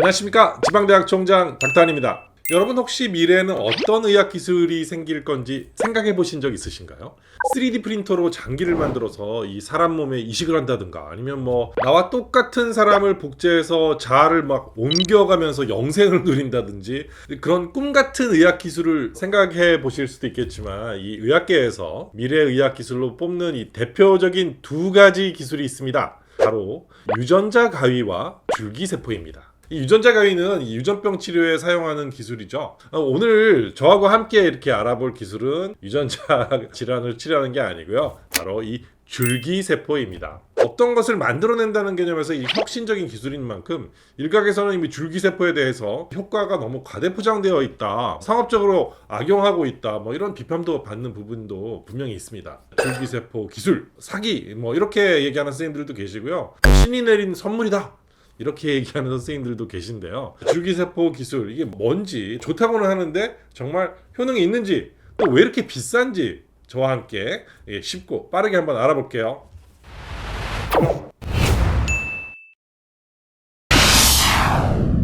안녕하십니까, 지방대학 총장 닥터안입니다. 여러분, 혹시 미래에는 어떤 의학기술이 생길 건지 생각해 보신 적 있으신가요? 3D 프린터로 장기를 만들어서 이 사람 몸에 이식을 한다든가, 아니면 나와 똑같은 사람을 복제해서 자아를 막 옮겨가면서 영생을 누린다든지, 그런 꿈 같은 의학기술을 생각해 보실 수도 있겠지만, 이 의학계에서 미래 의학기술로 뽑는 이 대표적인 두 가지 기술이 있습니다. 바로 유전자 가위와 줄기세포입니다. 이 유전자 가위는 이 유전병 치료에 사용하는 기술이죠. 오늘 저하고 함께 이렇게 알아볼 기술은 유전자 질환을 치료하는 게 아니고요. 바로 이 줄기세포입니다. 어떤 것을 만들어낸다는 개념에서 이 혁신적인 기술인 만큼 일각에서는 이미 줄기세포에 대해서 효과가 너무 과대포장되어 있다, 상업적으로 악용하고 있다, 이런 비판도 받는 부분도 분명히 있습니다. 줄기세포 기술, 사기, 이렇게 얘기하는 선생님들도 계시고요. 신이 내린 선물이다, 이렇게 얘기하는 선생님들도 계신데요. 줄기세포 기술, 이게 뭔지, 좋다고는 하는데 정말 효능이 있는지, 또 왜 이렇게 비싼지 저와 함께 쉽고 빠르게 한번 알아볼게요.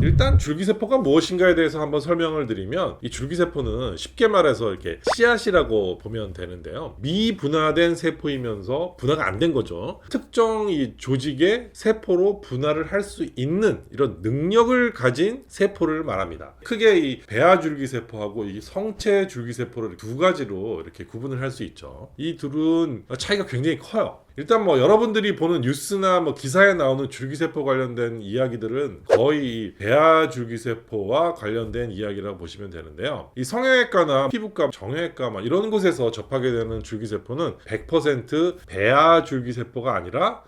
일단 줄기세포가 무엇인가에 대해서 한번 설명을 드리면, 이 줄기세포는 쉽게 말해서 이렇게 씨앗이라고 보면 되는데요. 미분화된 세포이면서 분화가 안 된 거죠. 특정 이 조직의 세포로 분화를 할 수 있는 이런 능력을 가진 세포를 말합니다. 크게 이 배아 줄기세포하고 이 성체 줄기세포를 두 가지로 이렇게 구분을 할 수 있죠. 이 둘은 차이가 굉장히 커요. 일단 여러분들이 보는 뉴스나 기사에 나오는 줄기세포 관련된 이야기들은 거의 배아 줄기세포와 관련된 이야기라고 보시면 되는데요. 이 성형외과나 피부과, 정형외과 이런 곳에서 접하게 되는 줄기세포는 100% 배아 줄기세포가 아니라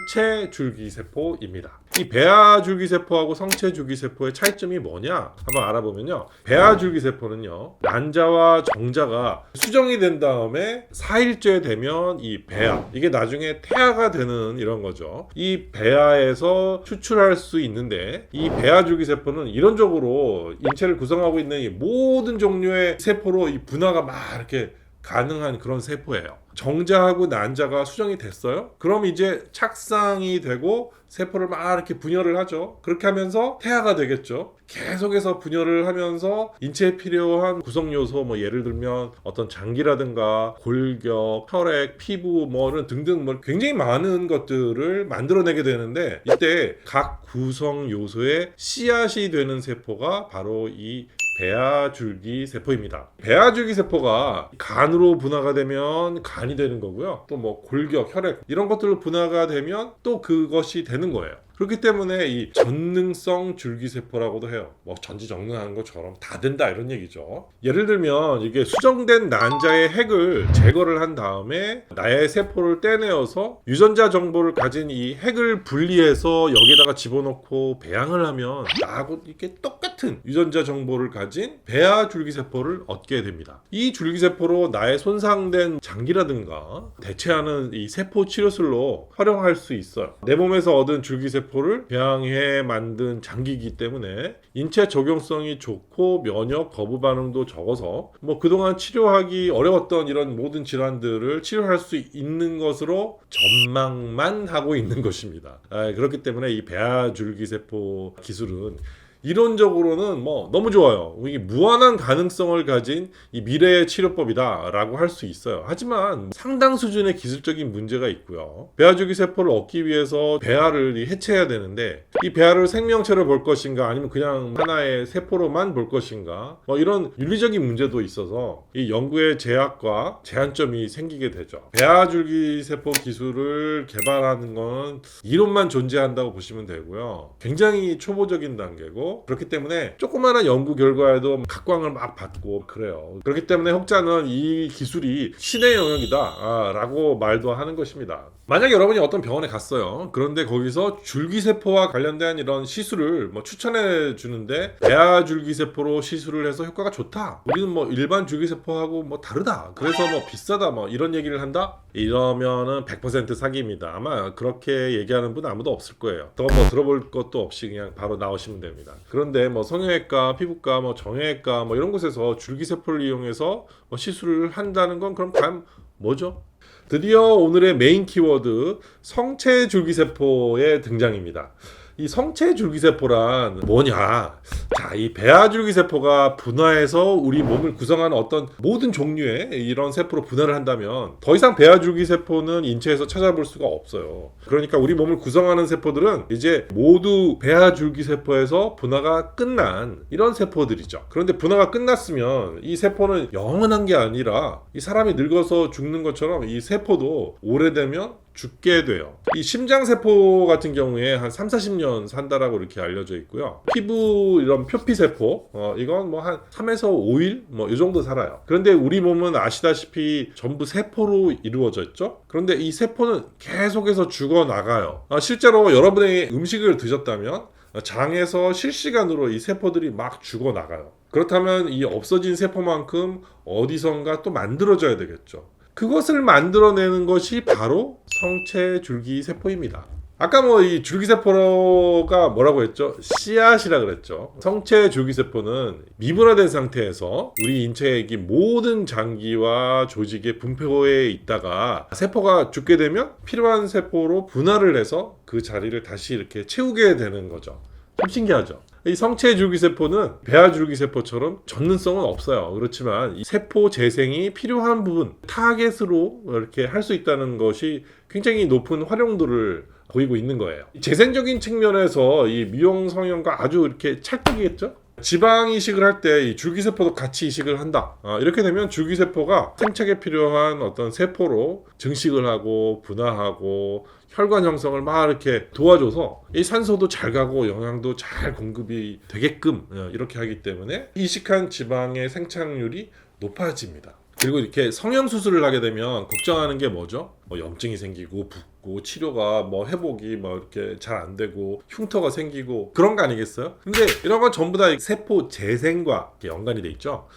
성체 줄기세포입니다. 이 배아 줄기세포하고 성체 줄기세포의 차이점이 뭐냐 한번 알아보면요. 배아 줄기세포는요, 난자와 정자가 수정이 된 다음에 4일째 되면 이 배아, 이게 나중에 태아가 되는 이런 거죠. 이 배아에서 추출할 수 있는데, 이 배아 줄기세포는 이론적으로 인체를 구성하고 있는 이 모든 종류의 세포로 이 분화가 막 이렇게 가능한 그런 세포예요. 정자하고 난자가 수정이 됐어요? 그럼 이제 착상이 되고 세포를 막 이렇게 분열을 하죠. 그렇게 하면서 태아가 되겠죠. 계속해서 분열을 하면서 인체에 필요한 구성 요소, 예를 들면 어떤 장기라든가 골격, 혈액, 피부 이런 등등 굉장히 많은 것들을 만들어내게 되는데, 이때 각 구성 요소의 씨앗이 되는 세포가 바로 이 배아 줄기세포입니다. 배아 줄기세포가 간으로 분화가 되면 간이 되는 거고요. 또 골격, 혈액 이런 것들로 분화가 되면 또 그것이 되는 거예요. 그렇기 때문에 이 전능성 줄기세포라고도 해요. 전지전능하는 것처럼 다 된다, 이런 얘기죠. 예를 들면 이게 수정된 난자의 핵을 제거를 한 다음에 나의 세포를 떼내어서 유전자 정보를 가진 이 핵을 분리해서 여기다가 집어넣고 배양을 하면 나하고 이렇게 똑같은 유전자 정보를 가진 배아 줄기세포를 얻게 됩니다. 이 줄기세포로 나의 손상된 장기라든가 대체하는 이 세포 치료술로 활용할 수 있어요. 내 몸에서 얻은 줄기세포를 배양해 만든 장기이기 때문에 인체 적용성이 좋고 면역 거부 반응도 적어서 그동안 치료하기 어려웠던 이런 모든 질환들을 치료할 수 있는 것으로 전망만 하고 있는 것입니다. 그렇기 때문에 이 배아 줄기세포 기술은 이론적으로는 너무 좋아요. 이게 무한한 가능성을 가진 이 미래의 치료법이다 라고 할 수 있어요. 하지만 상당 수준의 기술적인 문제가 있고요. 배아 줄기세포를 얻기 위해서 배아를 해체해야 되는데, 이 배아를 생명체로 볼 것인가, 아니면 그냥 하나의 세포로만 볼 것인가, 이런 윤리적인 문제도 있어서 이 연구의 제약과 제한점이 생기게 되죠. 배아 줄기세포 기술을 개발하는 건 이론만 존재한다고 보시면 되고요. 굉장히 초보적인 단계고, 그렇기 때문에 조그마한 연구 결과에도 각광을 막 받고 그래요. 그렇기 때문에 혹자는 이 기술이 신의 영역이다 라고 말도 하는 것입니다. 만약에 여러분이 어떤 병원에 갔어요. 그런데 거기서 줄기세포와 관련된 이런 시술을 추천해 주는데, 배아 줄기세포로 시술을 해서 효과가 좋다, 우리는 일반 줄기세포하고 다르다, 그래서 비싸다, 이런 얘기를 한다? 이러면은 100% 사기입니다. 아마 그렇게 얘기하는 분 아무도 없을 거예요. 더 들어볼 것도 없이 그냥 바로 나오시면 됩니다. 그런데 성형외과, 피부과, 정형외과 이런 곳에서 줄기세포를 이용해서 시술을 한다는 건 그럼 과연 뭐죠? 드디어 오늘의 메인 키워드 성체 줄기세포의 등장입니다. 이 성체 줄기세포란 뭐냐? 자, 이 배아 줄기세포가 분화해서 우리 몸을 구성하는 어떤 모든 종류의 이런 세포로 분화를 한다면 더 이상 배아 줄기세포는 인체에서 찾아볼 수가 없어요. 그러니까 우리 몸을 구성하는 세포들은 이제 모두 배아 줄기세포에서 분화가 끝난 이런 세포들이죠. 그런데 분화가 끝났으면 이 세포는 영원한 게 아니라 이 사람이 늙어서 죽는 것처럼 이 세포도 오래되면 죽게 돼요. 이 심장세포 같은 경우에 한 30-40년 산다라고 이렇게 알려져 있고요. 피부 이런 표피세포 이건 뭐 한 3에서 5일 뭐 이 정도 살아요. 그런데 우리 몸은 아시다시피 전부 세포로 이루어져 있죠. 그런데 이 세포는 계속해서 죽어나가요. 실제로 여러분의 음식을 드셨다면 장에서 실시간으로 이 세포들이 막 죽어나가요. 그렇다면 이 없어진 세포만큼 어디선가 또 만들어져야 되겠죠. 그것을 만들어내는 것이 바로 성체 줄기세포입니다. 아까 뭐 이 줄기세포가 뭐라고 했죠? 씨앗이라 그랬죠. 성체 줄기세포는 미분화된 상태에서 우리 인체의 모든 장기와 조직의 분포에 있다가 세포가 죽게 되면 필요한 세포로 분할을 해서 그 자리를 다시 이렇게 채우게 되는 거죠. 참 신기하죠? 이 성체 줄기세포는 배아 줄기세포처럼 전문성은 없어요. 그렇지만 이 세포 재생이 필요한 부분, 타겟으로 이렇게 할 수 있다는 것이 굉장히 높은 활용도를 보이고 있는 거예요. 재생적인 측면에서 이 미용 성형과 아주 이렇게 찰떡이겠죠? 지방 이식을 할 때 이 줄기세포도 같이 이식을 한다. 이렇게 되면 줄기세포가 생착에 필요한 어떤 세포로 증식을 하고 분화하고 혈관 형성을 막 이렇게 도와줘서 이 산소도 잘 가고 영양도 잘 공급이 되게끔 이렇게 하기 때문에 이식한 지방의 생착률이 높아집니다. 그리고 이렇게 성형수술을 하게 되면 걱정하는 게 뭐죠? 뭐 염증이 생기고 붓고 치료가 뭐 회복이 뭐 이렇게 잘 안 되고 흉터가 생기고 그런 거 아니겠어요? 근데 이런 건 전부 다 세포 재생과 연관이 돼 있죠.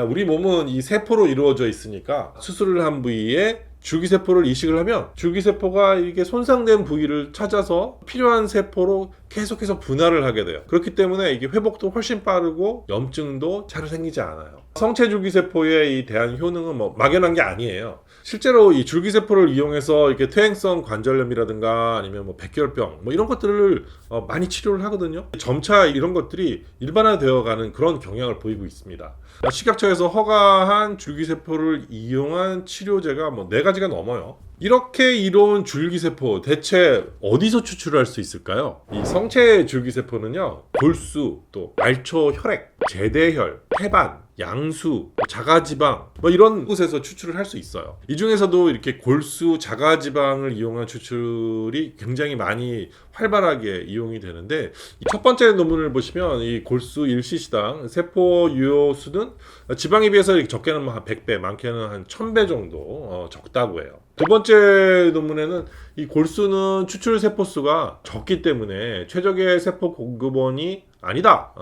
우리 몸은 이 세포로 이루어져 있으니까 수술을 한 부위에 줄기세포를 이식을 하면 줄기세포가 이게 손상된 부위를 찾아서 필요한 세포로 계속해서 분할을 하게 돼요. 그렇기 때문에 이게 회복도 훨씬 빠르고 염증도 잘 생기지 않아요. 성체 줄기세포에 대한 효능은 뭐 막연한 게 아니에요. 실제로 이 줄기세포를 이용해서 이렇게 퇴행성 관절염이라든가 아니면 뭐 백혈병 뭐 이런 것들을 많이 치료를 하거든요. 점차 이런 것들이 일반화되어가는 그런 경향을 보이고 있습니다. 식약처에서 허가한 줄기세포를 이용한 치료제가 뭐 4가지가 넘어요. 이렇게 이로운 줄기세포 대체 어디서 추출할 수 있을까요? 이 성체 줄기세포는요, 골수, 또 말초 혈액, 제대혈, 태반, 양수, 자가지방 뭐 이런 곳에서 추출을 할 수 있어요. 이 중에서도 이렇게 골수, 자가지방을 이용한 추출이 굉장히 많이 활발하게 이용이 되는데, 첫 번째 논문을 보시면 이 골수 1cc당 세포 유효수는 지방에 비해서 적게는 한 100배, 많게는 한 1000배 정도 적다고 해요. 두 번째 논문에는 이 골수는 추출 세포수가 적기 때문에 최적의 세포 공급원이 아니다.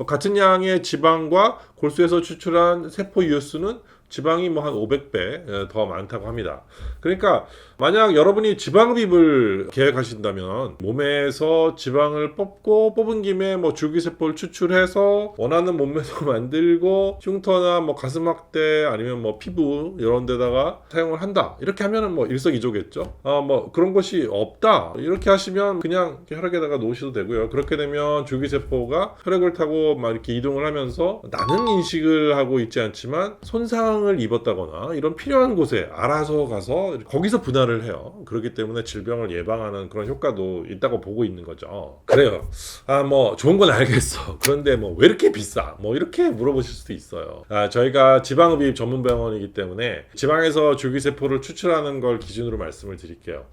같은 양의 지방과 골수에서 추출한 세포 유효수는 지방이 뭐 한 500배 더 많다고 합니다. 그러니까 만약 여러분이 지방흡입을 계획하신다면 몸에서 지방을 뽑은 김에 뭐 줄기세포를 추출해서 원하는 몸매도 만들고 흉터나 뭐 가슴 확대 아니면 뭐 피부 이런 데다가 사용을 한다. 이렇게 하면은 뭐 일석이조겠죠. 뭐 그런 것이 없다. 이렇게 하시면 그냥 혈액에다가 놓으셔도 되고요. 그렇게 되면 줄기세포가 혈액을 타고 막 이렇게 이동을 하면서 나는 인식을 하고 있지 않지만 손상을 입었다거나 이런 필요한 곳에 알아서 가서 거기서 분할을 해요. 그렇기 때문에 질병을 예방하는 그런 효과도 있다고 보고 있는 거죠. 그래요. 뭐 좋은 건 알겠어. 그런데 뭐 왜 이렇게 비싸? 뭐 이렇게 물어보실 수도 있어요. 저희가 지방흡입 전문 병원이기 때문에 지방에서 줄기세포를 추출하는 걸 기준으로 말씀을 드릴게요.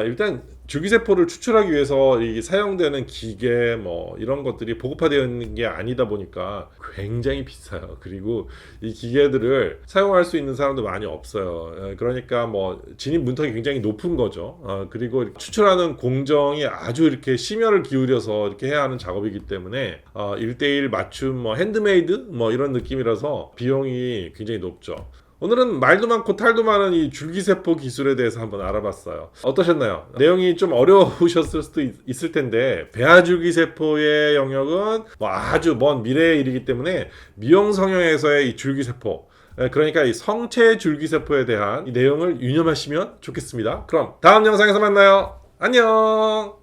일단 줄기세포를 추출하기 위해서 이 사용되는 기계 뭐 이런 것들이 보급화되어 있는 게 아니다 보니까 굉장히 비싸요. 그리고 이 기계들을 사용할 수 있는 사람도 많이 없어요. 그러니까 뭐 진입 문턱이 굉장히 높은 거죠. 그리고 추출하는 공정이 아주 이렇게 심혈을 기울여서 이렇게 해야 하는 작업이기 때문에 1:1 맞춤 뭐 핸드메이드 뭐 이런 느낌이라서 비용이 굉장히 높죠. 오늘은 말도 많고 탈도 많은 이 줄기세포 기술에 대해서 한번 알아봤어요. 어떠셨나요? 내용이 좀 어려우셨을 수도 있을 텐데 배아 줄기세포의 영역은 뭐 아주 먼 미래의 일이기 때문에 미용 성형에서의 이 줄기세포, 그러니까 이 성체 줄기세포에 대한 이 내용을 유념하시면 좋겠습니다. 그럼 다음 영상에서 만나요. 안녕.